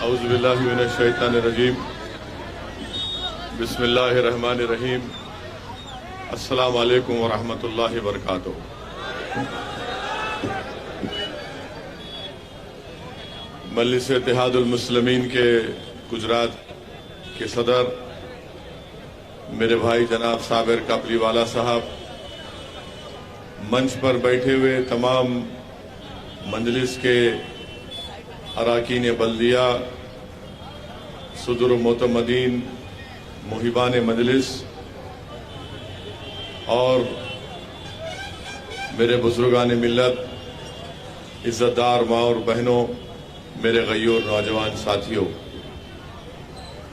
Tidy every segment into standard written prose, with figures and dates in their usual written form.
औज़ुबिल्लाहि मिनश्शैतानिर्रजीम बिस्मिल्लाहिर्रहमानिर्रहीम अस्सलामु अलैकुम व रहमतुल्लाहि व बरकातुहू। मजलिस इत्तेहादुल मुस्लिमीन के गुजरात के सदर मेरे भाई जनाब साबिर कापलीवाला साहब, मंच पर बैठे हुए तमाम मजलिस के अराकीन बल्दिया, सुदुर मोतमदीन, मुहिबान मजलिस और मेरे बुजुर्गान मिल्लत, इज्जतदार माँ और बहनों, मेरे गयूर नौजवान साथियों,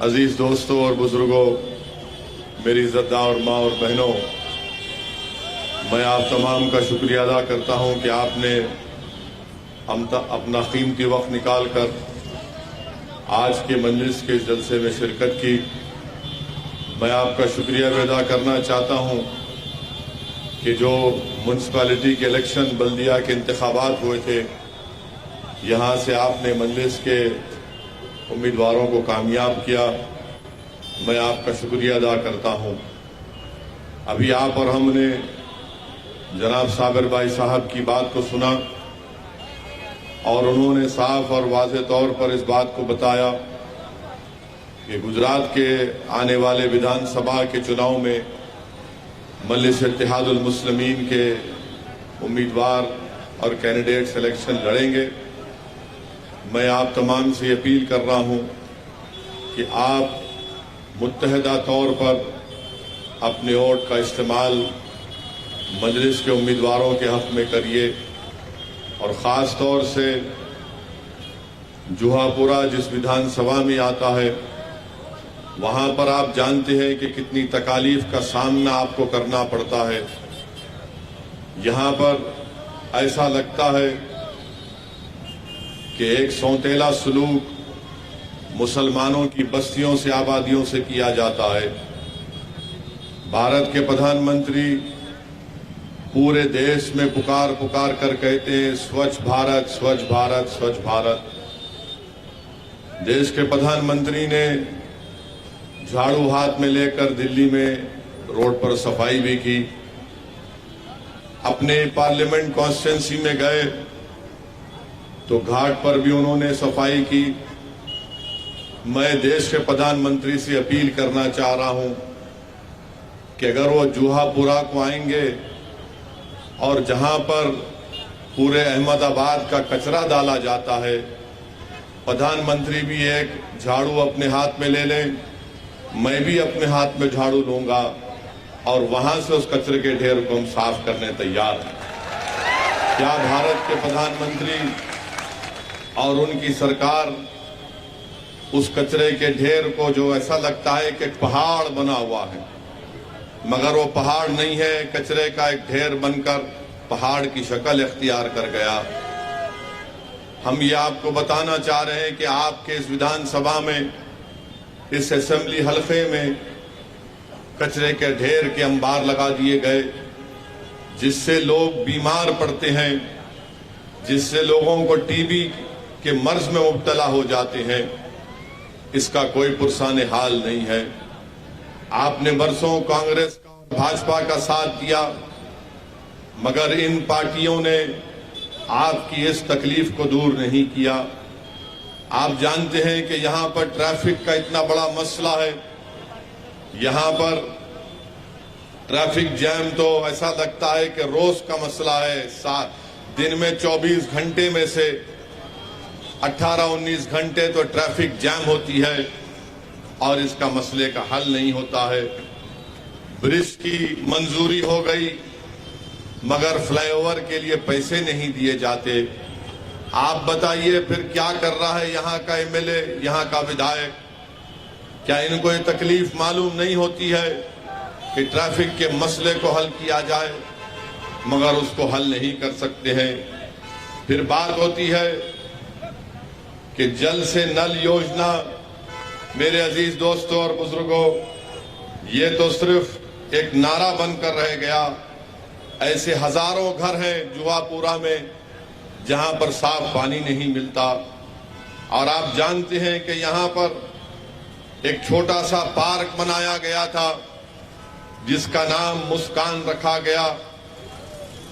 अजीज दोस्तों और बुजुर्गों, मेरी इज्जतदार माँ और बहनों, मैं आप तमाम का शुक्रिया अदा करता हूँ कि आपने अपना कीमती वक्त निकाल कर आज के मजलिस के जलसे में शिरकत की। मैं आपका शुक्रिया भी अदा करना चाहता हूँ कि जो म्यूनसिपैलिटी के इलेक्शन, बल्दिया के इंतखाबात हुए थे, यहाँ से आपने मजलिस के उम्मीदवारों को कामयाब किया। मैं आपका शुक्रिया अदा करता हूँ। अभी आप और हमने जनाब साबिर भाई साहब की बात को सुना और उन्होंने साफ और वाज़ेह तौर पर इस बात को बताया कि गुजरात के आने वाले विधानसभा के चुनाव में मजलिस इत्तेहादुल मुस्लिमीन के उम्मीदवार और कैंडिडेट इलेक्शन लड़ेंगे। मैं आप तमाम से अपील कर रहा हूं कि आप मुत्तहिदा तौर पर अपने वोट का इस्तेमाल मजलिस के उम्मीदवारों के हक में करिए और ख़ास तौर से जुहापुरा जिस विधानसभा में आता है, वहां पर आप जानते हैं कि कितनी तकालीफ का सामना आपको करना पड़ता है। यहां पर ऐसा लगता है कि एक सौतेला सलूक मुसलमानों की बस्तियों से, आबादियों से किया जाता है। भारत के प्रधानमंत्री पूरे देश में पुकार पुकार कर कहते हैं स्वच्छ भारत, स्वच्छ भारत, स्वच्छ भारत। देश के प्रधानमंत्री ने झाड़ू हाथ में लेकर दिल्ली में रोड पर सफाई भी की। अपने पार्लियामेंट कॉन्स्टिट्यूंसी में गए तो घाट पर भी उन्होंने सफाई की। मैं देश के प्रधानमंत्री से अपील करना चाह रहा हूं कि अगर वो जुहापुरा को आएंगे और जहां पर पूरे अहमदाबाद का कचरा डाला जाता है, प्रधानमंत्री भी एक झाड़ू अपने हाथ में ले लें, मैं भी अपने हाथ में झाड़ू लूंगा और वहां से उस कचरे के ढेर को हम साफ करने तैयार हैं। क्या भारत के प्रधानमंत्री और उनकी सरकार उस कचरे के ढेर को, जो ऐसा लगता है कि पहाड़ बना हुआ है, मगर वो पहाड़ नहीं है, कचरे का एक ढेर बनकर पहाड़ की शक्ल इख्तियार कर गया। हम ये आपको बताना चाह रहे हैं कि आपके इस विधानसभा में, इस असेंबली हल्के में कचरे के ढेर के अंबार लगा दिए गए, जिससे लोग बीमार पड़ते हैं, जिससे लोगों को टीबी के मर्ज में मुब्तला हो जाते हैं। इसका कोई पुरसाने हाल नहीं है। आपने बरसों कांग्रेस का और भाजपा का साथ दिया, मगर इन पार्टियों ने आपकी इस तकलीफ को दूर नहीं किया। आप जानते हैं कि यहां पर ट्रैफिक का इतना बड़ा मसला है। यहां पर ट्रैफिक जैम तो ऐसा लगता है कि रोज का मसला है। दिन में 24 घंटे में से 18-19 घंटे तो ट्रैफिक जैम होती है और इसका मसले का हल नहीं होता है। ब्रिज की मंजूरी हो गई, मगर फ्लाईओवर के लिए पैसे नहीं दिए जाते। आप बताइए फिर क्या कर रहा है यहाँ का एमएलए, यहाँ का विधायक? क्या इनको ये तकलीफ मालूम नहीं होती है कि ट्रैफिक के मसले को हल किया जाए, मगर उसको हल नहीं कर सकते हैं। फिर बात होती है कि जल से नल योजना। मेरे अजीज दोस्तों और बुजुर्गों, ये तो सिर्फ एक नारा बनकर रह गया। ऐसे हजारों घर हैं जुहापुरा में जहां पर साफ पानी नहीं मिलता। और आप जानते हैं कि यहां पर एक छोटा सा पार्क बनाया गया था जिसका नाम मुस्कान रखा गया।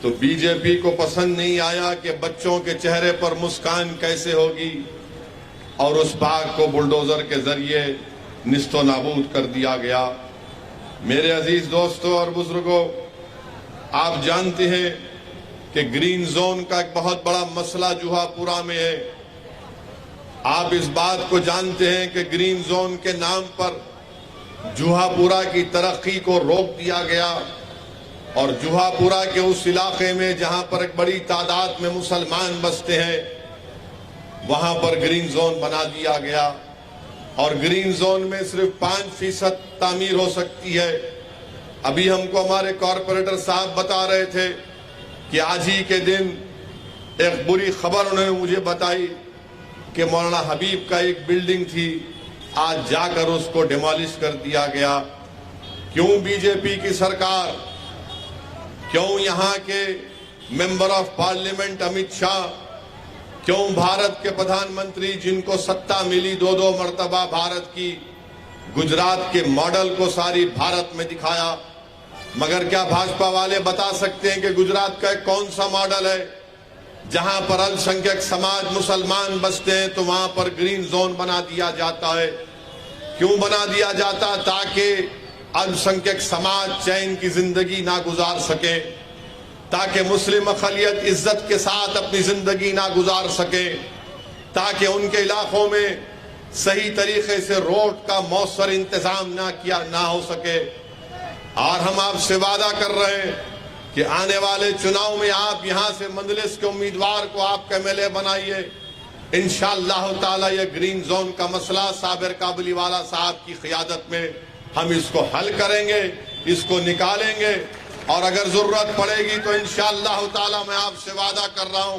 तो बीजेपी को पसंद नहीं आया कि बच्चों के चेहरे पर मुस्कान कैसे होगी, और उस पार्क को बुलडोजर के जरिए निस्तो नाबूद कर दिया गया। मेरे अजीज दोस्तों और बुजुर्गों, आप जानते हैं कि ग्रीन जोन का एक बहुत बड़ा मसला जुहापुरा में है। आप इस बात को जानते हैं कि ग्रीन जोन के नाम पर जुहापुरा की तरक्की को रोक दिया गया, और जुहापुरा के उस इलाके में जहां पर एक बड़ी तादाद में मुसलमान बसते हैं वहां पर ग्रीन जोन बना दिया गया। और ग्रीन जोन में सिर्फ 5% तामीर हो सकती है। अभी हमको हमारे कॉरपोरेटर साहब बता रहे थे कि आज ही के दिन एक बुरी खबर उन्होंने मुझे बताई कि मौलाना हबीब का एक बिल्डिंग थी, आज जाकर उसको डिमोलिश कर दिया गया। क्यों बीजेपी की सरकार, क्यों यहाँ के member of parliament Amit Shah, क्यों भारत के प्रधानमंत्री जिनको सत्ता मिली 2-2 मर्तबा भारत की, गुजरात के मॉडल को सारी भारत में दिखाया, मगर क्या भाजपा वाले बता सकते हैं कि गुजरात का कौन सा मॉडल है जहां पर अल्पसंख्यक समाज मुसलमान बसते हैं तो वहां पर ग्रीन जोन बना दिया जाता है? क्यों बना दिया जाता? ताकि अल्पसंख्यक समाज चैन की जिंदगी ना गुजार सके, ताकि मुस्लिम अक़लियत इज्जत के साथ अपनी जिंदगी ना गुजार सके, ताकि उनके इलाकों में सही तरीके से रोड का मौसर इंतजाम ना हो सके। और हम आपसे वादा कर रहे हैं कि आने वाले चुनाव में आप यहां से मंदलिस के उम्मीदवार को आप MLA बनाइए। इंशाअल्लाह ताला ये ग्रीन जोन का मसला साबिर काबुलीवाला साहब की क़ियादत में हम इसको हल करेंगे, इसको निकालेंगे, और अगर जरूरत पड़ेगी तो इंशाअल्लाह ताला मैं आपसे वादा कर रहा हूं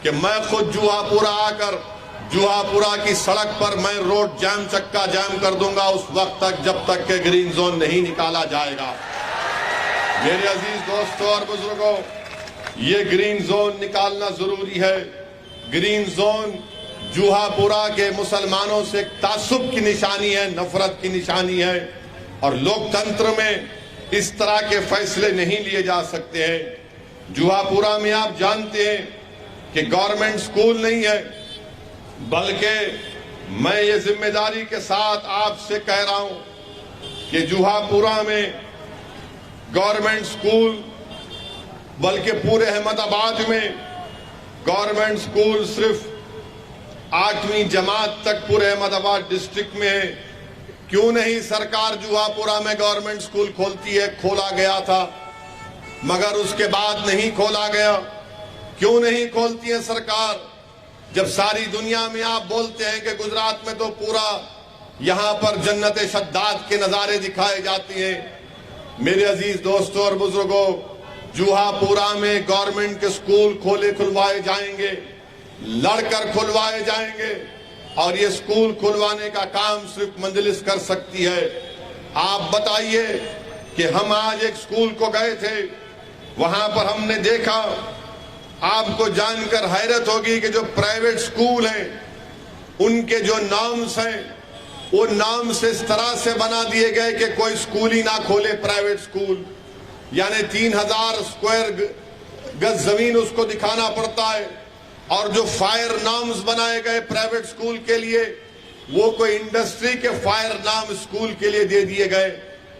कि मैं खुद जुहापुरा आकर जुहापुरा की सड़क पर मैं रोड जाम चक्का जाम कर दूंगा उस वक्त तक जब तक के ग्रीन जोन नहीं निकाला जाएगा। मेरे अजीज दोस्तों और बुजुर्गों, ये ग्रीन जोन निकालना जरूरी है। ग्रीन जोन जुहापुरा के मुसलमानों से तासुब की निशानी है, नफरत की निशानी है, और लोकतंत्र में इस तरह के फैसले नहीं लिए जा सकते हैं। जुहापुरा में आप जानते हैं कि गवर्नमेंट स्कूल नहीं है, बल्कि मैं ये जिम्मेदारी के साथ आपसे कह रहा हूं कि जुहापुरा में गवर्नमेंट स्कूल, बल्कि पूरे अहमदाबाद में गवर्नमेंट स्कूल सिर्फ 8वीं जमात तक पूरे अहमदाबाद डिस्ट्रिक्ट में है। क्यों नहीं सरकार जुहापुरा में गवर्नमेंट स्कूल खोलती है? खोला गया था मगर उसके बाद नहीं खोला गया। क्यों नहीं खोलती है सरकार, जब सारी दुनिया में आप बोलते हैं कि गुजरात में तो पूरा यहां पर जन्नत शद्दाद के नजारे दिखाए जाते हैं? मेरे अजीज दोस्तों और बुजुर्गों, जुहापुरा में गवर्नमेंट के स्कूल खुलवाए जाएंगे, लड़कर खुलवाए जाएंगे, और ये स्कूल खुलवाने का काम सिर्फ मंजलिस कर सकती है। आप बताइए कि हम आज एक स्कूल को गए थे, वहां पर हमने देखा, आपको जानकर हैरत होगी कि जो प्राइवेट स्कूल हैं उनके जो नाम्स हैं वो नाम से इस तरह से बना दिए गए कि कोई स्कूल ही ना खोले। प्राइवेट स्कूल यानी 3000 स्क्वायर गज जमीन उसको दिखाना पड़ता है, और जो फायर नाम्स बनाए गए प्राइवेट स्कूल के लिए वो कोई इंडस्ट्री के फायर नाम स्कूल के लिए दे दिए गए।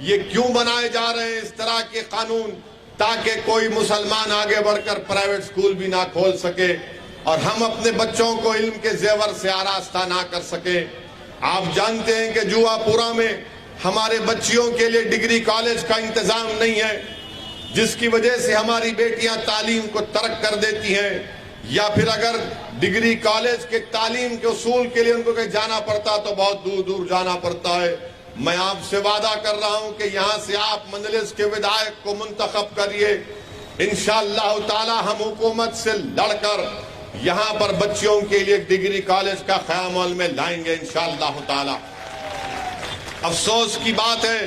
ये क्यों बनाए जा रहे हैं इस तरह के कानून? ताकि कोई मुसलमान आगे बढ़कर प्राइवेट स्कूल भी ना खोल सके और हम अपने बच्चों को इल्म के जेवर से आरास्ता ना कर सके। आप जानते हैं कि जुहापुरा में हमारे बच्चियों के लिए डिग्री कॉलेज का इंतजाम नहीं है, जिसकी वजह से हमारी बेटियां तालीम को तर्क कर देती हैं, या फिर अगर डिग्री कॉलेज के तालीम के उसूल के लिए उनको कहीं जाना पड़ता तो बहुत दूर दूर जाना पड़ता है। मैं आपसे वादा कर रहा हूं कि यहां से आप मंजलिस के विधायक को मुंतखब करिए। इंशाअल्लाह ताला हम हुकूमत से लड़कर यहां पर बच्चियों के लिए डिग्री कॉलेज का क़याम में लाएंगे इंशाअल्लाह ताला। अफसोस की बात है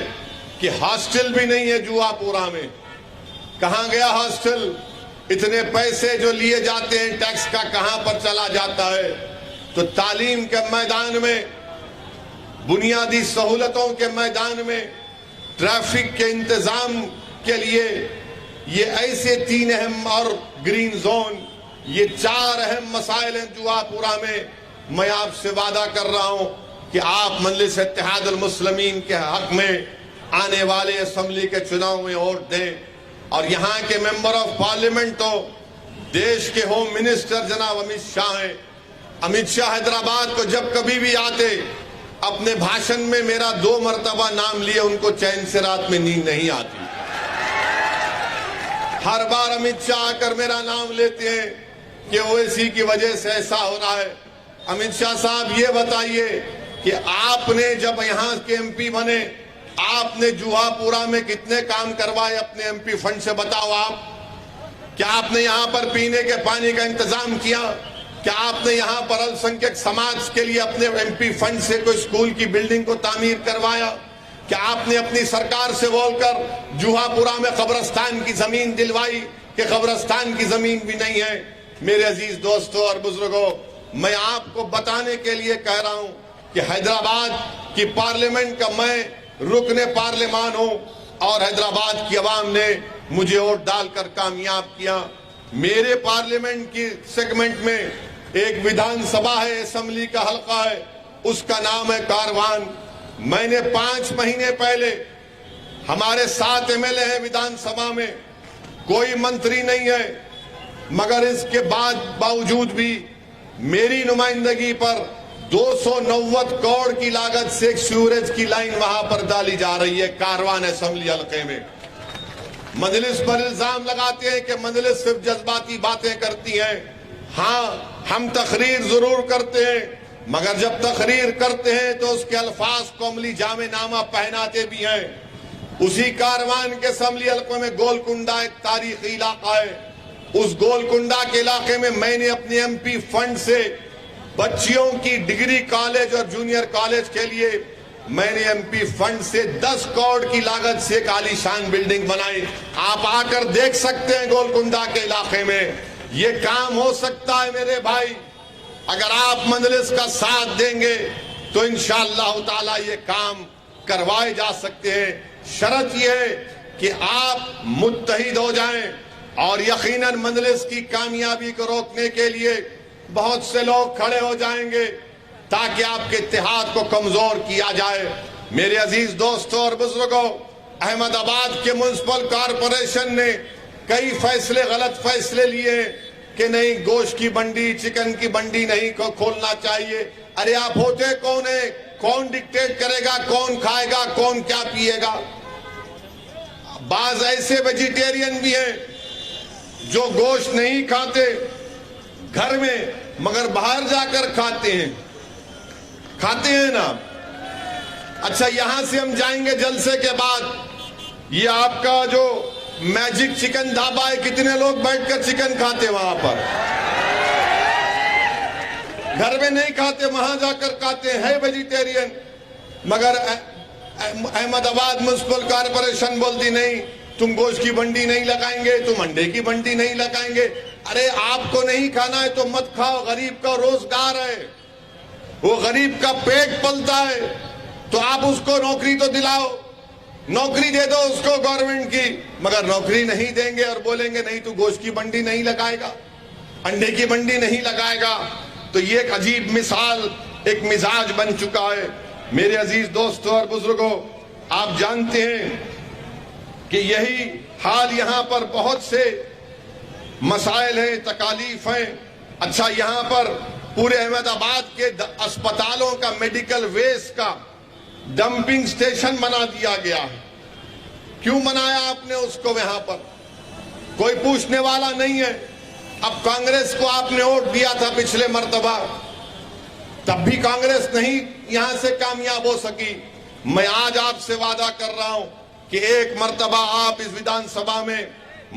कि हॉस्टल भी नहीं है जुहापुरा में। कहां गया हॉस्टल? इतने पैसे जो लिए जाते हैं टैक्स का कहां पर चला जाता है? तो तालीम के मैदान में, बुनियादी सहूलतों के मैदान में, ट्रैफिक के इंतजाम के लिए ये ऐसे 3 अहम, और ग्रीन जोन, ये 4 अहम मसाइल हैं जुआपुरा में। मैं आपसे वादा कर रहा हूं कि आप मजलिस इत्तेहादुल मुस्लिमीन के हक में आने वाले असेंबली के चुनाव में वोट दें। और यहाँ के मेंबर ऑफ पार्लियामेंट तो देश के होम मिनिस्टर जनाब अमित शाह हैं। अमित शाह हैदराबाद को जब कभी भी आते, अपने भाषण में मेरा 2 मरतबा नाम लिए उनको चैन से रात में नींद नहीं आती। हर बार अमित शाह आकर मेरा नाम लेते हैं कि ओवैसी की वजह से ऐसा हो रहा है। अमित शाह साहब, ये बताइए कि आपने जब यहाँ के एमपी बने, आपने जुआपुरा में कितने काम करवाए अपने एमपी फंड से? बताओ आप। क्या आपने यहाँ पर पीने के पानी का इंतजाम किया? क्या आपने यहाँ पर अल्पसंख्यक समाज के लिए अपने एमपी फंड से कोई स्कूल की बिल्डिंग को तामीर करवाया? क्या आपने अपनी सरकार से बोलकर जुहापुरा में कब्रिस्तान की जमीन दिलवाई कि कब्रिस्तान की जमीन भी नहीं है? मेरे अजीज दोस्तों और बुजुर्गों, मैं आपको बताने के लिए कह रहा हूं कि हैदराबाद की पार्लियामेंट का मैं रुकने पार्लियामान हूं और हैदराबाद की आवाम ने मुझे वोट डालकर कामयाब किया। मेरे पार्लियामेंट की सेगमेंट में एक विधानसभा है, असेंबली का हलका है, उसका नाम है कारवान। मैंने 5 महीने पहले, हमारे 7 एमएलए हैं विधानसभा में, कोई मंत्री नहीं है, मगर इसके बावजूद भी मेरी नुमाइंदगी पर 290 करोड़ की लागत से एक सीवरेज की लाइन वहां पर डाली जा रही है कारवान असेंबली हलके में। मजलिस पर इल्जाम लगाते हैं कि मजलिस सिर्फ जज्बाती बातें करती है। हाँ, हम तकरीर जरूर करते हैं, मगर जब तकरीर करते हैं तो उसके अल्फाज को अमली जामे नामा पहनाते भी हैं। उसी कारवान के असेंबली हलके में गोलकुंडा एक तारीखी इलाका है। उस गोलकुंडा के इलाके में मैंने अपने एमपी फंड से बच्चियों की डिग्री कॉलेज और जूनियर कॉलेज के लिए मैंने एमपी फंड से 10 करोड़ की लागत से एक आलीशान बिल्डिंग बनाई। आप आकर देख सकते हैं गोलकुंडा के इलाके में ये काम हो सकता है। मेरे भाई, अगर आप मजलिस का साथ देंगे तो इंशाअल्लाह ताला ये काम करवाए जा सकते हैं। शर्त यह है कि आप मुत्तहिद हो जाएं और यकीनन मजलिस की कामयाबी को रोकने के लिए बहुत से लोग खड़े हो जाएंगे ताकि आपके इत्तेहाद को कमजोर किया जाए। मेरे अजीज दोस्तों और बुजुर्गों, अहमदाबाद के म्युनिसिपल कॉरपोरेशन ने कई फैसले, गलत फैसले लिए कि नहीं, गोश्त की मंडी, चिकन की मंडी नहीं को खोलना चाहिए। अरे आप होते कौन है? कौन डिक्टेट करेगा? कौन खाएगा? कौन क्या पिएगा? बाज ऐसे वेजिटेरियन भी हैं जो गोश्त नहीं खाते घर में, मगर बाहर जाकर खाते हैं ना। अच्छा, यहां से हम जाएंगे जलसे के बाद, ये आपका जो मैजिक चिकन ढाबा है, कितने लोग बैठकर चिकन खाते वहां पर? घर में नहीं खाते, वहां जाकर खाते हैं वेजिटेरियन। मगर अहमदाबाद म्युनिसिपल कॉरपोरेशन बोलती नहीं, तुम गोश्त की मंडी नहीं लगाएंगे, तुम अंडे की मंडी नहीं लगाएंगे। अरे आपको नहीं खाना है तो मत खाओ, गरीब का रोजगार है, वो गरीब का पेट पलता है, तो आप उसको नौकरी तो दिलाओ, नौकरी दे दो उसको गवर्नमेंट की। मगर नौकरी नहीं देंगे और बोलेंगे नहीं, तू गोश्त की मंडी नहीं लगाएगा, अंडे की मंडी नहीं लगाएगा। तो ये एक अजीब मिसाल, एक मिजाज बन चुका है। मेरे अजीज दोस्तों और बुजुर्गों, आप जानते हैं कि यही हाल यहां पर बहुत से मसाइल हैं, तकालीफ हैं। अच्छा, यहां पर पूरे अहमदाबाद के अस्पतालों का मेडिकल वेस्ट का डंपिंग स्टेशन बना दिया गया है। क्यों बनाया आपने उसको? यहां पर कोई पूछने वाला नहीं है। अब कांग्रेस को आपने वोट दिया था पिछले मर्तबा, तब भी कांग्रेस नहीं यहां से कामयाब हो सकी। मैं आज आपसे वादा कर रहा हूं कि एक मर्तबा आप इस विधानसभा में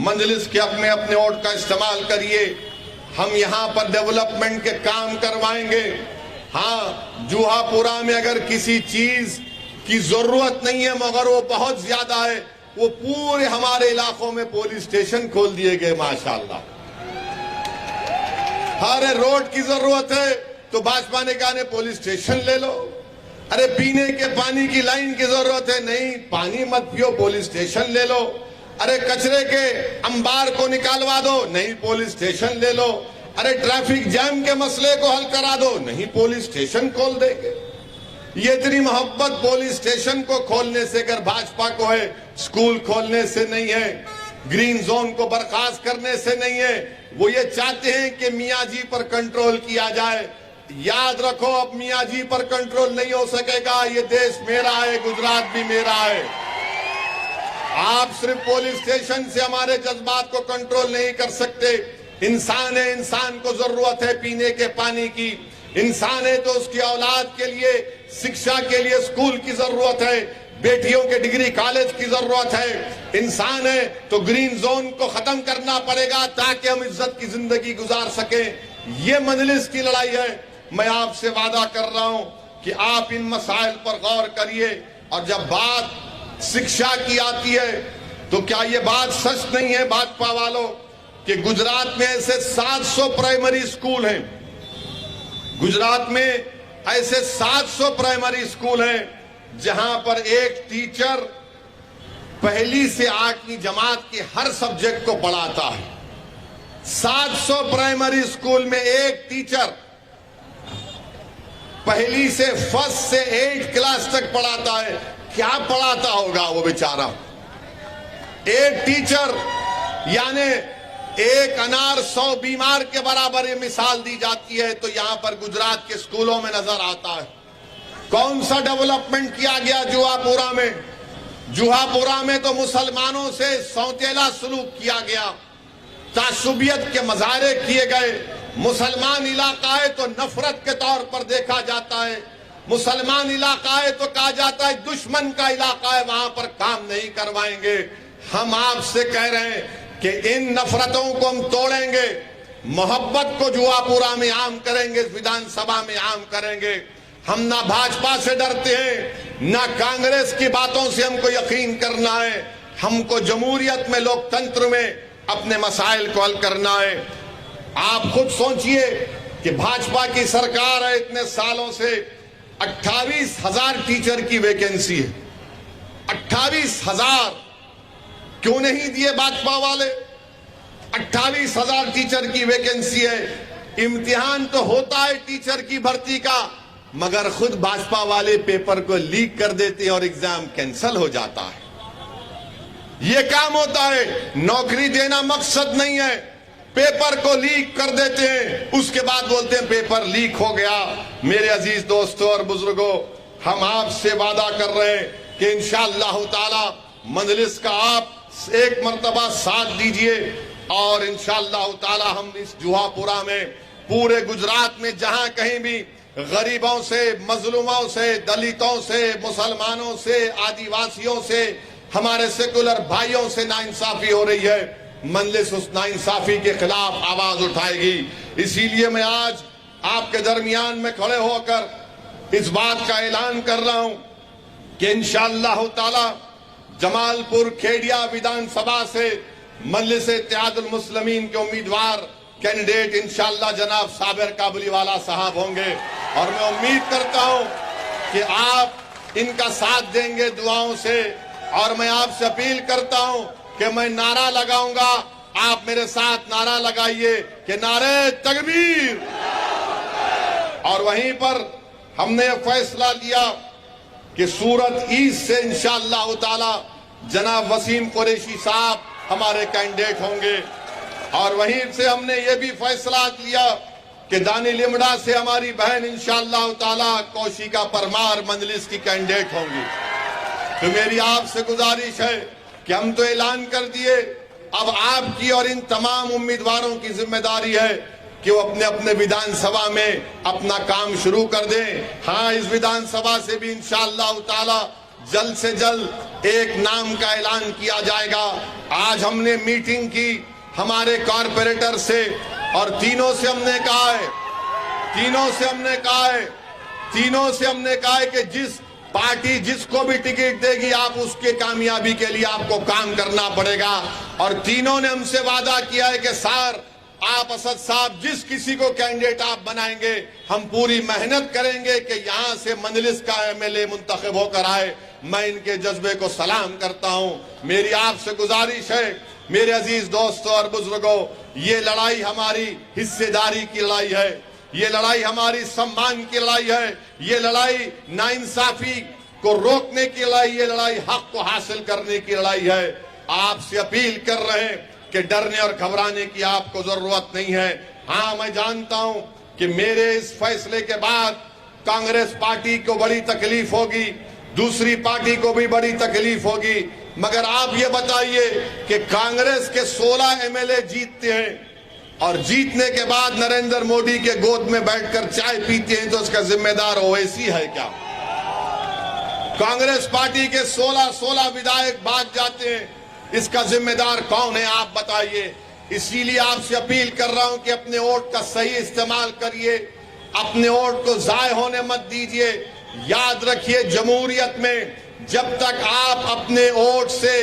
मजलिस के हक में अपने वोट का इस्तेमाल करिए। हम यहाँ पर डेवलपमेंट के काम करवाएंगे। हाँ, जुहापुरा में अगर किसी चीज की जरूरत नहीं है मगर वो बहुत ज्यादा है, वो पूरे हमारे इलाकों में पुलिस स्टेशन खोल दिए गए माशाल्लाह। हर रोड की जरूरत है, तो भाजपा ने कहा ने पुलिस स्टेशन ले लो। अरे पीने के पानी की लाइन की जरूरत है, नहीं पानी मत पियो, पुलिस स्टेशन ले लो। अरे कचरे के अंबार को निकालवा दो, नहीं पुलिस स्टेशन ले लो। अरे ट्रैफिक जैम के मसले को हल करा दो, नहीं पुलिस स्टेशन खोल देंगे। ये इतनी मोहब्बत पुलिस स्टेशन को खोलने से अगर भाजपा को है, स्कूल खोलने से नहीं है, ग्रीन जोन को बर्खास्त करने से नहीं है। वो ये चाहते हैं कि मियाँ जी पर कंट्रोल किया जाए। याद रखो, अब मियाँ जी पर कंट्रोल नहीं हो सकेगा। ये देश मेरा है, गुजरात भी मेरा है। आप सिर्फ पुलिस स्टेशन से हमारे जज्बात को कंट्रोल नहीं कर सकते। इंसान है, इंसान को जरूरत है पीने के पानी की। इंसान है तो उसकी औलाद के लिए शिक्षा के लिए स्कूल की जरूरत है, बेटियों के डिग्री कॉलेज की जरूरत है। इंसान है तो ग्रीन जोन को खत्म करना पड़ेगा ताकि हम इज्जत की जिंदगी गुजार सकें। ये मजलिस की लड़ाई है। मैं आपसे वादा कर रहा हूं कि आप इन मसाइल पर गौर करिए। और जब बात शिक्षा की आती है तो क्या ये बात सच नहीं है भाजपा वालों कि गुजरात में ऐसे 700 प्राइमरी स्कूल हैं। गुजरात में ऐसे 700 प्राइमरी स्कूल हैं जहां पर एक टीचर पहली से 8वीं जमात के हर सब्जेक्ट को पढ़ाता है। 700 प्राइमरी स्कूल में एक टीचर पहली से फर्स्ट से 8 क्लास तक पढ़ाता है। क्या पढ़ाता होगा वो बेचारा। एक टीचर यानी एक अनार 100 बीमार के बराबर ये मिसाल दी जाती है। तो यहां पर गुजरात के स्कूलों में नजर आता है कौन सा डेवलपमेंट किया गया जुहापुरा में। जुहापुरा में तो मुसलमानों से सौतेला सलूक किया गया, तासुबियत के मजारे किए गए। मुसलमान इलाका है तो नफरत के तौर पर देखा जाता है। मुसलमान इलाका है तो कहा जाता है दुश्मन का इलाका है, वहां पर काम नहीं करवाएंगे। हम आपसे कह रहे हैं कि इन नफरतों को हम तोड़ेंगे, मोहब्बत को जुआपुरा में आम करेंगे, इस विधानसभा में आम करेंगे। हम ना भाजपा से डरते हैं, ना कांग्रेस की बातों से हमको यकीन करना है। हमको जमहूरियत में, लोकतंत्र में अपने मसाइल को हल करना है। आप खुद सोचिए कि भाजपा की सरकार है, इतने सालों से 28,000 टीचर की वैकेंसी है। 28,000 क्यों नहीं दिए भाजपा वाले। 28,000 टीचर की वैकेंसी है। इम्तिहान तो होता है टीचर की भर्ती का, मगर खुद भाजपा वाले पेपर को लीक कर देते हैं और एग्जाम कैंसिल हो जाता है। यह काम होता है। नौकरी देना मकसद नहीं है, पेपर को लीक कर देते हैं, उसके बाद बोलते हैं पेपर लीक हो गया। मेरे अजीज दोस्तों और बुजुर्गों, हम आपसे वादा कर रहे हैं कि इंशाअल्लाह ताला मजलिस का आप एक मर्तबा साथ दीजिए और इंशाअल्लाह ताला हम इस जुहापुरा में पूरे गुजरात में जहां कहीं भी गरीबों से, मजलूमों से, दलितों से, मुसलमानों से, आदिवासियों से, हमारे सेकुलर भाइयों से नाइंसाफी हो रही है, मजलिस उस नाइंसाफी के खिलाफ आवाज उठाएगी। इसीलिए मैं आज आपके दरमियान में खड़े होकर इस बात का ऐलान कर रहा हूं कि इंशाअल्लाह ताला जमालपुर खेड़िया विधानसभा से मजलिस इत्तेहादुल मुस्लिमीन के उम्मीदवार कैंडिडेट इंशाअल्लाह जनाब साबिर काबुलीवाला साहब होंगे। और मैं उम्मीद करता हूं कि आप इनका साथ देंगे दुआओं से। और मैं आपसे अपील करता हूं कि मैं नारा लगाऊंगा, आप मेरे साथ नारा लगाइए कि नारे तकबीर। और वहीं पर हमने फैसला लिया कि सूरत ईस्ट से इंशाअल्लाह ताला जनाब वसीम कुरैशी साहब हमारे कैंडिडेट होंगे। और वहीं से हमने ये भी फैसला लिया कि दानी लिमड़ा से हमारी बहन इंशाअल्लाह ताला कौशिका परमार मजलिस की कैंडिडेट होंगी। तो मेरी आपसे गुजारिश है कि हम तो ऐलान कर दिए, अब आपकी और इन तमाम उम्मीदवारों की जिम्मेदारी है कि वो अपने अपने विधानसभा में अपना काम शुरू कर दें। हाँ, इस विधानसभा से भी इंशाअल्लाह ताला जल्द से जल्द एक नाम का ऐलान किया जाएगा। आज हमने मीटिंग की हमारे कॉरपोरेटर से और तीनों से हमने कहा है कि जिस पार्टी जिसको भी टिकट देगी आप उसके कामयाबी के लिए आपको काम करना पड़ेगा। और तीनों ने हमसे वादा किया है कि सर आप असद साहब जिस किसी को कैंडिडेट आप बनाएंगे, हम पूरी मेहनत करेंगे कि यहां से मंजलिस का एमएलए मुंतखब होकर आए। मैं इनके जज्बे को सलाम करता हूं। मेरी आपसे गुजारिश है मेरे अजीज दोस्तों और बुजुर्गों, ये लड़ाई हमारी हिस्सेदारी की लड़ाई है, ये लड़ाई हमारी सम्मान की लड़ाई है, ये लड़ाई नाइंसाफी को रोकने की लड़ाई, ये लड़ाई हक को हासिल करने की लड़ाई है। आपसे अपील कर रहे हैं कि डरने और घबराने की आपको जरूरत नहीं है। हाँ, मैं जानता हूं कि मेरे इस फैसले के बाद कांग्रेस पार्टी को बड़ी तकलीफ होगी, दूसरी पार्टी को भी बड़ी तकलीफ होगी, मगर आप ये बताइए कि कांग्रेस के 16 एमएलए जीतते हैं और जीतने के बाद नरेंद्र मोदी के गोद में बैठकर चाय पीते हैं, तो उसका जिम्मेदार ओवैसी है क्या? कांग्रेस पार्टी के 16 विधायक भाग जाते हैं, इसका जिम्मेदार कौन है? आप बताइए। इसीलिए आपसे अपील कर रहा हूं कि अपने वोट का सही इस्तेमाल करिए, अपने वोट को जाय होने मत दीजिए। याद रखिए, जमहूरियत में जब तक आप अपने वोट से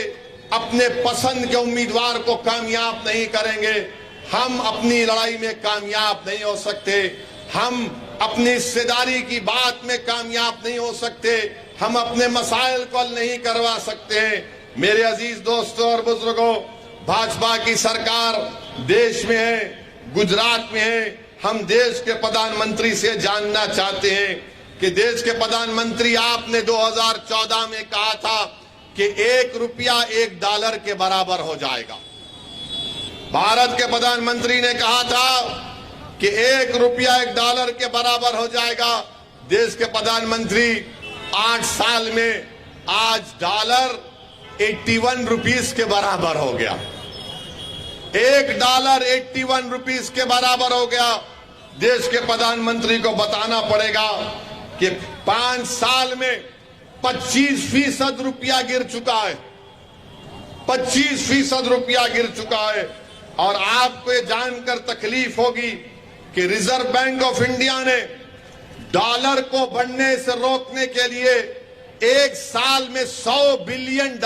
अपने पसंद के उम्मीदवार को कामयाब नहीं करेंगे, हम अपनी लड़ाई में कामयाब नहीं हो सकते, हम अपनी हिस्सेदारी की बात में कामयाब नहीं हो सकते, हम अपने मसाइल को हल नहीं करवा सकते हैं। मेरे अजीज दोस्तों और बुजुर्गों, भाजपा की सरकार देश में है, गुजरात में है। हम देश के प्रधानमंत्री से जानना चाहते हैं कि देश के प्रधानमंत्री, आपने 2014 में कहा था कि 1 रुपया $1 के बराबर हो जाएगा। भारत के प्रधानमंत्री ने कहा था कि 1 रुपया $1 के बराबर हो जाएगा। देश के प्रधानमंत्री 8 साल में आज डॉलर 81 रुपीस के बराबर हो गया। $1 81 रुपीस के बराबर हो गया। देश के प्रधानमंत्री को बताना पड़ेगा कि 5 साल में 25% रुपया गिर चुका है, 25% रुपया गिर चुका है। और आपको ये जानकर तकलीफ होगी कि रिजर्व बैंक ऑफ इंडिया ने डॉलर को बढ़ने से रोकने के लिए 1 साल में $100 बिलियन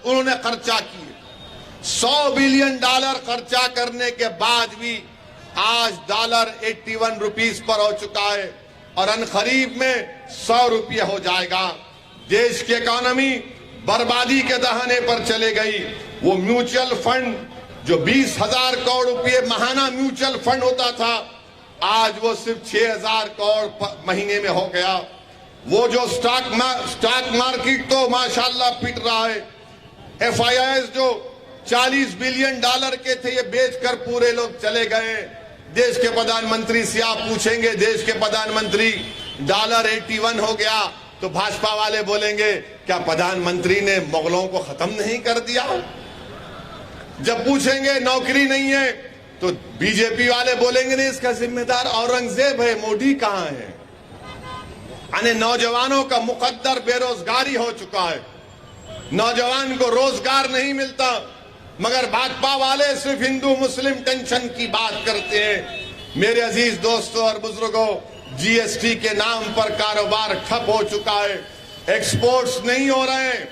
उन्होंने खर्चा किए। $100 बिलियन खर्चा करने के बाद भी आज डॉलर 81 रुपीस पर हो चुका है और अनखरीब में 100 रुपये हो जाएगा। देश की इकोनॉमी बर्बादी के दहाने पर चले गई। वो म्यूचुअल फंड जो 20,000 करोड़ रुपये महाना म्यूचुअल फंड होता था, आज वो सिर्फ 6,000 करोड़ महीने में हो गया। वो जो स्टॉक मार्केट तो माशाल्लाह पिट रहा है। FIIs जो $40 बिलियन के थे, ये बेचकर पूरे लोग चले गए। देश के प्रधानमंत्री से आप पूछेंगे, देश के प्रधानमंत्री डॉलर 81 हो गया, तो भाजपा वाले बोलेंगे क्या प्रधानमंत्री ने मुगलों को खत्म नहीं कर दिया? जब पूछेंगे नौकरी नहीं है, तो बीजेपी वाले बोलेंगे नहीं, इसका जिम्मेदार औरंगजेब है, मोदी कहां है? यानी नौजवानों का मुकद्दर बेरोजगारी हो चुका है, नौजवान को रोजगार नहीं मिलता, मगर भाजपा वाले सिर्फ हिंदू मुस्लिम टेंशन की बात करते हैं। मेरे अजीज दोस्तों और बुजुर्गों, GST के नाम पर कारोबार ठप हो चुका है। एक्सपोर्ट्स नहीं हो रहे हैं,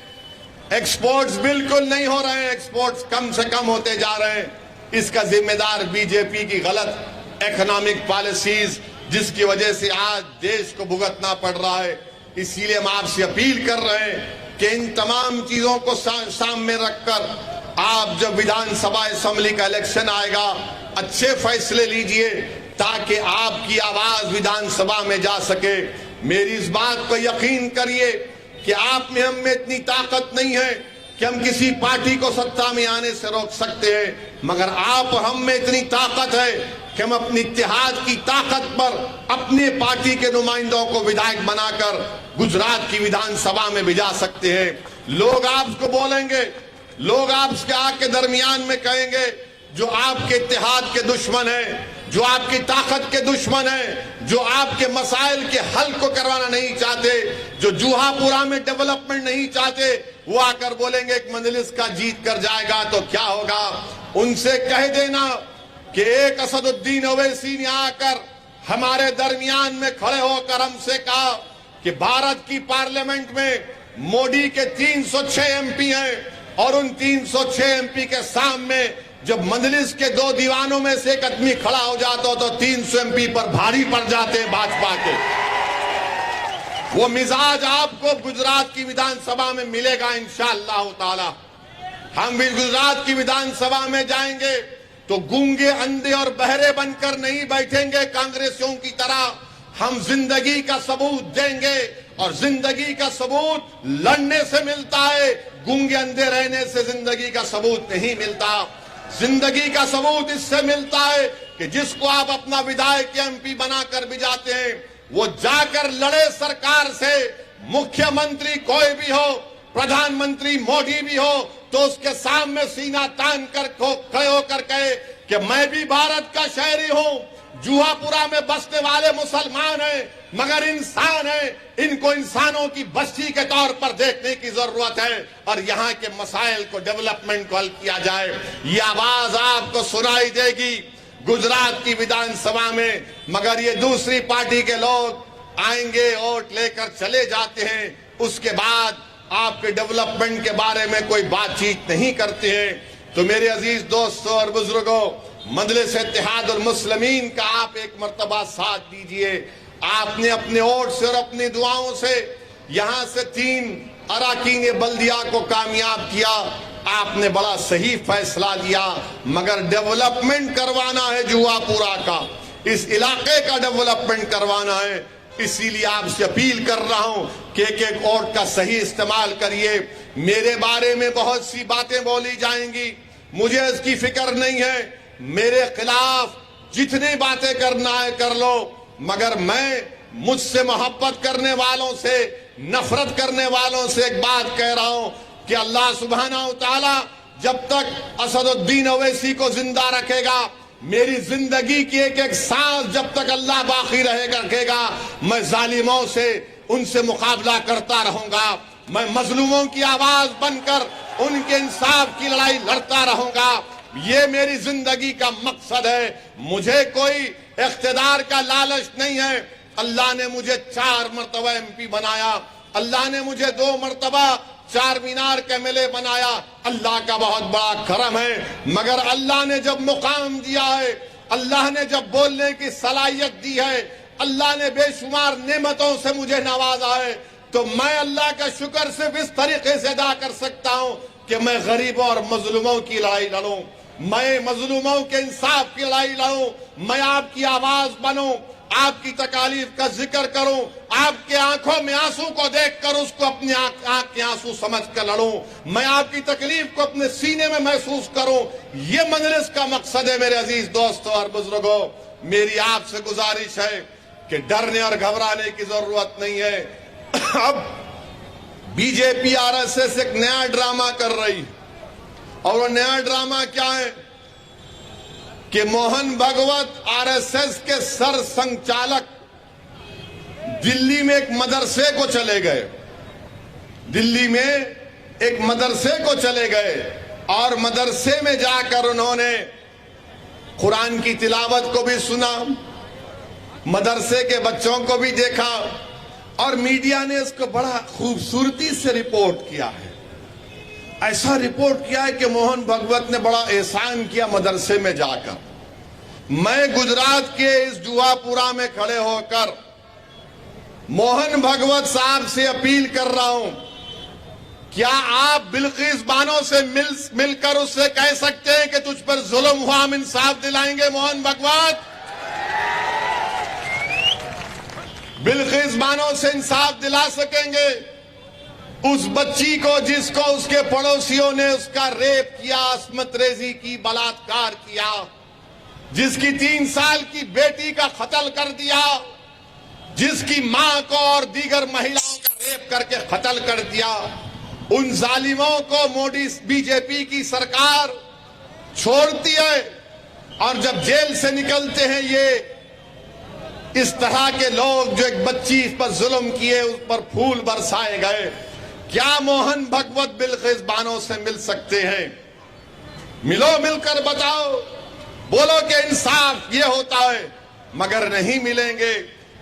एक्सपोर्ट्स बिल्कुल नहीं हो रहे हैं, एक्सपोर्ट्स कम से कम होते जा रहे हैं। इसका जिम्मेदार बीजेपी की गलत इकोनॉमिक पॉलिसीज, जिसकी वजह से आज देश को भुगतना पड़ रहा है। इसीलिए हम आपसे अपील कर रहे हैं कि इन तमाम चीजों को सामने रखकर आप जब विधानसभा असेंबली का इलेक्शन आएगा, अच्छे फैसले लीजिए ताकि आपकी आवाज विधानसभा में जा सके। मेरी इस बात को यकीन करिए कि आप में हम में इतनी ताकत नहीं है कि हम किसी पार्टी को सत्ता में आने से रोक सकते हैं, मगर आप हम में इतनी ताकत है कि हम अपनी इत्तेहाद की ताकत पर अपने पार्टी के नुमाइंदों को विधायक बनाकर गुजरात की विधानसभा में भिजा सकते हैं। लोग आपको बोलेंगे, लोग आपके आग के दरमियान में कहेंगे जो आपके इत्तेहाद के दुश्मन है, जो आपकी ताकत के दुश्मन है, जो आपके मसाइल के हल को करवाना नहीं चाहते, जो जूहापुरा में डेवलपमेंट नहीं चाहते, वो आकर बोलेंगे एक मंजलिस का जीत कर जाएगा तो क्या होगा। उनसे कह देना कि एक असदुद्दीन ओवैसी ने आकर हमारे दरमियान में खड़े होकर हमसे कहा कि भारत की पार्लियामेंट में मोदी के 306 MP हैं और उन 306 MP के सामने जब मजलिस के दो दीवानों में से एक आदमी खड़ा हो जाता तो 300 एमपी पर भारी पड़ जाते भाजपा के। वो मिजाज आपको गुजरात की विधानसभा में मिलेगा इंशाअल्लाह ताला। हम भी गुजरात की विधानसभा में जाएंगे तो गूंगे, अंधे और बहरे बनकर नहीं बैठेंगे कांग्रेसियों की तरह। हम जिंदगी का सबूत देंगे और जिंदगी का सबूत लड़ने से मिलता है, गूंगे अंधे रहने से जिंदगी का सबूत नहीं मिलता। जिंदगी का सबूत इससे मिलता है कि जिसको आप अपना विधायक एमपी बनाकर भी जाते हैं, वो जाकर लड़े सरकार से। मुख्यमंत्री कोई भी हो, प्रधानमंत्री मोदी भी हो, तो उसके सामने सीना तान कर खड़े होकर कहे कि मैं भी भारत का शहरी हूं, जुहापुरा में बसने वाले मुसलमान हैं मगर इंसान हैं, इनको इंसानों की बस्ती के तौर पर देखने की जरूरत है और यहाँ के मसाइल को, डेवलपमेंट को हल किया जाए। ये आवाज आपको सुनाई देगी गुजरात की विधानसभा में, मगर ये दूसरी पार्टी के लोग आएंगे, वोट लेकर चले जाते हैं, उसके बाद आपके डेवलपमेंट के बारे में कोई बातचीत नहीं करते हैं। तो मेरे अजीज दोस्तों और बुजुर्गों, मजलिस इत्तेहाद और मुस्लिमीन का आप एक मर्तबा साथ दीजिए। आपने अपने वोट से और अपनी दुआओं से यहां से 3 अराकीन बल्दिया को कामयाब किया। आपने बड़ा सही फैसला लिया, मगर डेवलपमेंट करवाना है जुहापुरा का, इस इलाके का डेवलपमेंट करवाना है। इसीलिए आपसे अपील कर रहा हूं कि एक वोट का सही इस्तेमाल करिए। मेरे बारे में बहुत सी बातें बोली जाएंगी, मुझे इसकी फिक्र नहीं है। मेरे खिलाफ जितनी बातें करना है कर लो, मगर मैं मुझसे मोहब्बत करने वालों से, नफरत करने वालों से एक बात कह रहा हूं कि अल्लाह सुब्हानहू तआला जब तक असदुद्दीन ओवैसी को जिंदा रखेगा, मेरी जिंदगी की एक एक सांस जब तक अल्लाह बाकी रखेगा, मैं जालिमों से, उनसे मुकाबला करता रहूंगा। मैं मजलूमों की आवाज बनकर उनके इंसाफ की लड़ाई लड़ता रहूंगा। ये मेरी जिंदगी का मकसद है। मुझे कोई इख्तिदार का लालच नहीं है। अल्लाह ने मुझे 4 मरतबा एमपी बनाया, अल्लाह ने मुझे 2 मरतबा 4 मीनार के मेले बनाया, अल्लाह का बहुत बड़ा करम है। मगर अल्लाह ने जब मुकाम दिया है, अल्लाह ने जब बोलने की सलाहियत दी है, अल्लाह ने बेशुमार नेमतों से मुझे नवाजा है, तो मैं अल्लाह का शुक्र सिर्फ इस तरीके से अदा कर सकता हूं कि मैं गरीबों और मजलूमों की लड़ाई लड़ूं, मैं मजलूमों के इंसाफ की लड़ाई लड़ूं, मैं आपकी आवाज बनूं, आपकी तकालीफ का जिक्र करूं, आपके आंखों में आंसू को देखकर उसको अपने आंख के आंसू समझ कर लड़ूं, मैं आपकी तकलीफ को अपने सीने में महसूस करूं। ये मजलिस का मकसद है मेरे अजीज दोस्तों और बुजुर्गों। मेरी आपसे गुजारिश है कि डरने और घबराने की जरूरत नहीं है। अब बीजेपी आरएसएस एक नया ड्रामा कर रही, और वो नया ड्रामा क्या है कि मोहन भागवत आरएसएस के सर संचालक दिल्ली में एक मदरसे को चले गए, दिल्ली में एक मदरसे को चले गए और मदरसे में जाकर उन्होंने कुरान की तिलावत को भी सुना, मदरसे के बच्चों को भी देखा, और मीडिया ने इसको बड़ा खूबसूरती से रिपोर्ट किया है। ऐसा रिपोर्ट किया है कि मोहन भागवत ने बड़ा एहसान किया मदरसे में जाकर। मैं गुजरात के इस जुहापुरा में खड़े होकर मोहन भागवत साहब से अपील कर रहा हूं, क्या आप बिल्किस बानो से मिलकर उससे कह सकते हैं कि तुझ पर जुल्म हुआ, हम इंसाफ दिलाएंगे? मोहन भागवत, बिल्किस बानो से इंसाफ दिला सकेंगे? उस बच्ची को जिसको उसके पड़ोसियों ने उसका रेप किया, अस्मत रेजी की, बलात्कार किया, जिसकी 3 साल की बेटी का कत्ल कर दिया, जिसकी मां को और दीगर महिलाओं का रेप करके कत्ल कर दिया, उन जालिमों को मोदी बीजेपी की सरकार छोड़ती है, और जब जेल से निकलते हैं ये इस तरह के लोग जो एक बच्ची पर जुल्म किए, उस पर फूल बरसाए गए, क्या मोहन भागवत बिल्किस बानो से मिल सकते हैं? मिलो, मिलकर बताओ, बोलो कि इंसाफ ये होता है, मगर नहीं मिलेंगे।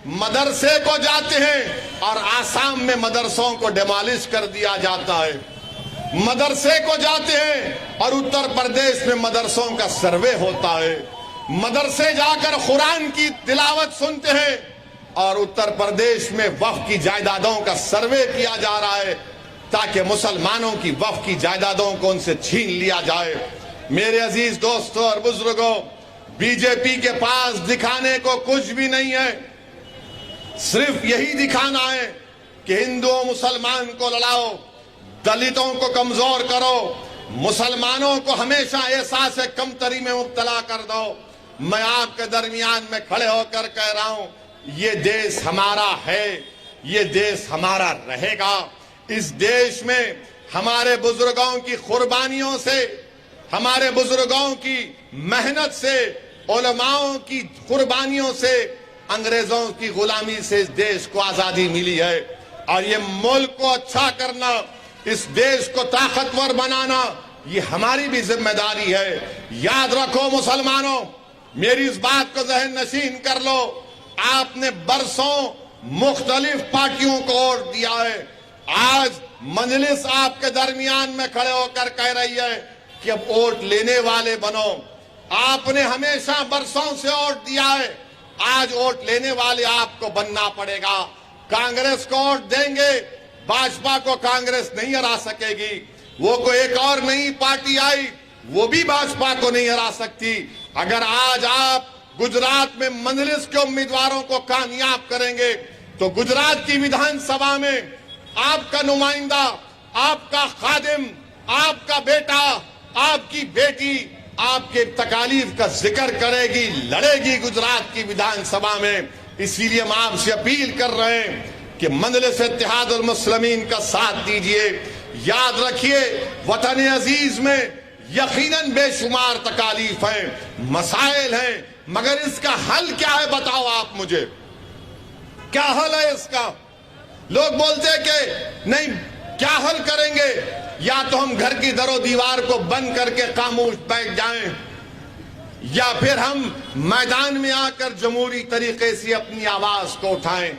मदरसे को जाते हैं और आसाम में मदरसों को डिमोलिश कर दिया जाता है। मदरसे को जाते हैं और उत्तर प्रदेश में मदरसों का सर्वे होता है। मदरसे जाकर कुरान की तिलावत सुनते हैं और उत्तर प्रदेश में वक्फ की जायदादों का सर्वे किया जा रहा है ताकि मुसलमानों की वक्फ की जायदादों को उनसे छीन लिया जाए। मेरे अजीज दोस्तों और बुजुर्गों, बीजेपी के पास दिखाने को कुछ भी नहीं है, सिर्फ यही दिखाना है कि हिंदुओं मुसलमान को लड़ाओ, दलितों को कमजोर करो, मुसलमानों को हमेशा एहसास कमतरी में मुब्तला कर दो। मैं आपके दरमियान में खड़े होकर कह रहा हूं, ये देश हमारा है, ये देश हमारा रहेगा। इस देश में हमारे बुजुर्गों की कुर्बानियों से, हमारे बुजुर्गों की मेहनत से, उलमाओं की कुर्बानियों से, अंग्रेजों की गुलामी से इस देश को आजादी मिली है। और ये मुल्क को अच्छा करना, इस देश को ताकतवर बनाना, ये हमारी भी जिम्मेदारी है। याद रखो मुसलमानों, मेरी इस बात को जहन नशीन कर लो, आपने बरसों मुख्तलिफ पार्टियों को वोट दिया है। आज मजलिस आपके दरमियान में खड़े होकर कह रही है कि अब वोट लेने वाले बनो। आपने हमेशा बरसों से वोट दिया है, आज वोट लेने वाले आपको बनना पड़ेगा। कांग्रेस को वोट देंगे, भाजपा को कांग्रेस नहीं हरा सकेगी। वो कोई एक और नई पार्टी आई, वो भी भाजपा को नहीं हरा सकती। अगर आज आप गुजरात में मजलिस के उम्मीदवारों को कामयाब करेंगे तो गुजरात की विधानसभा में आपका नुमाइंदा, आपका खादिम, आपका बेटा, आपकी बेटी आपके तकालीफ का जिक्र करेगी, लड़ेगी गुजरात की विधानसभा में। इसीलिए हम आपसे अपील कर रहे हैं कि मजलिस इत्तेहादुल मुस्लिमीन का साथ दीजिए। याद रखिए, वतन अजीज में यकीनन बेशुमार तकालीफ हैं, मसाइल हैं, मगर इसका हल क्या है बताओ आप मुझे, क्या हल है इसका? लोग बोलते हैं कि नहीं, क्या हल करेंगे? या तो हम घर की दरो दीवार को बंद करके खामोश बैठ जाएं, या फिर हम मैदान में आकर जमहूरी तरीके से अपनी आवाज को उठाएं।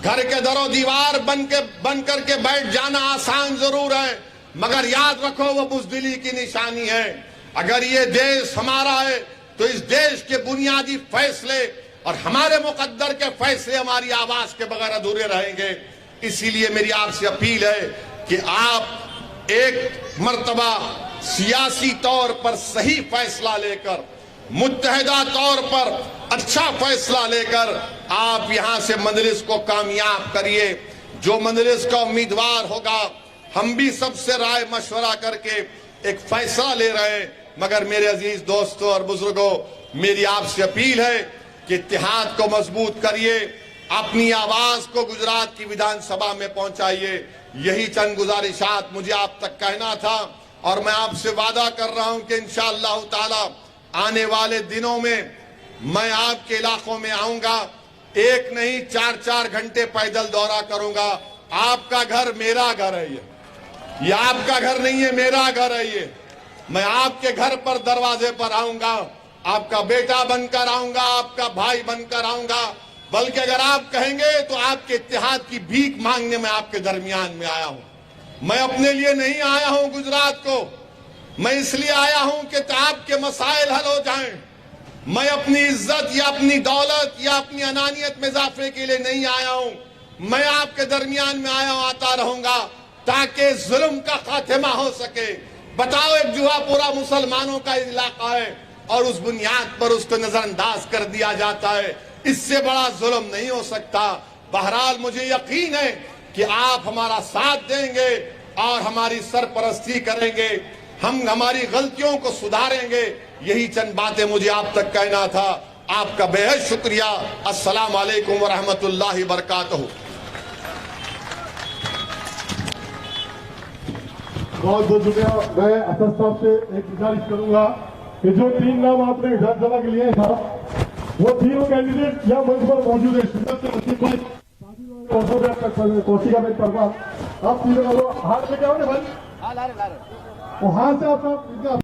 घर के दरो दीवार बंद करके बैठ जाना आसान जरूर है, मगर याद रखो वो बुज़दिली की निशानी है। अगर ये देश हमारा है तो इस देश के बुनियादी फैसले और हमारे मुकद्दर के फैसले हमारी आवाज के बगैर अधूरे रहेंगे। इसीलिए मेरी आपसे अपील है कि आप एक मर्तबा सियासी तौर पर सही फैसला लेकर, मुत्तहिदा तौर पर अच्छा फैसला लेकर आप यहां से मजलिस को कामयाब करिए। जो मजलिस का उम्मीदवार होगा, हम भी सबसे राय मशवरा करके एक फैसला ले रहे हैं। मगर मेरे अजीज दोस्तों और बुजुर्गों, मेरी आपसे अपील है कि इत्तेहाद को मजबूत करिए, अपनी आवाज को गुजरात की विधानसभा में पहुंचाइए। यही चंद गुजारिशात मुझे आप तक कहना था और मैं आपसे वादा कर रहा हूं कि इंशाअल्लाह ताला आने वाले दिनों में मैं आपके इलाकों में आऊंगा। एक नहीं, 4-4 घंटे पैदल दौरा करूंगा। आपका घर मेरा घर है, ये आपका घर नहीं है, मेरा घर है ये। मैं आपके घर पर दरवाजे पर आऊंगा, आपका बेटा बनकर आऊंगा, आपका भाई बनकर आऊंगा। बल्कि अगर आप कहेंगे तो आपके इत्तेहाद की भीख मांगने में आपके दरमियान में आया हूं। मैं अपने लिए नहीं आया हूं गुजरात को, मैं इसलिए आया हूं कि आपके मसाइल हल हो जाएं। मैं अपनी इज्जत या अपनी दौलत या अपनी अनानियत में इजाफे के लिए नहीं आया हूं। मैं आपके दरमियान में आया हूं, आता रहूंगा ताकि जुल्म का खात्मा हो सके। बताओ, एक जुहापुरा मुसलमानों का इलाका है और उस बुनियाद पर उसको नजरअंदाज कर दिया जाता है। इससे बड़ा जुल्म नहीं हो सकता। बहरहाल मुझे यकीन है कि आप हमारा साथ देंगे और हमारी सरपरस्ती करेंगे, हम हमारी गलतियों को सुधारेंगे। यही चंद बातें मुझे आप तक कहना था। आपका बेहद शुक्रिया। अस्सलाम वालेकुम व रहमतुल्लाहि व बरकातहू। बहुत बहुत शुक्रिया। मैं असद साहब से एक गुजारिश करूंगा कि जो 3 नाम आपने विधानसभा के लिए था, वो तीनों कैंडिडेट यहाँ मंच पर मौजूद है। कौशिका बेन परवार, आप तीनों हाथ में क्या हो भाई, वो हाथ से आप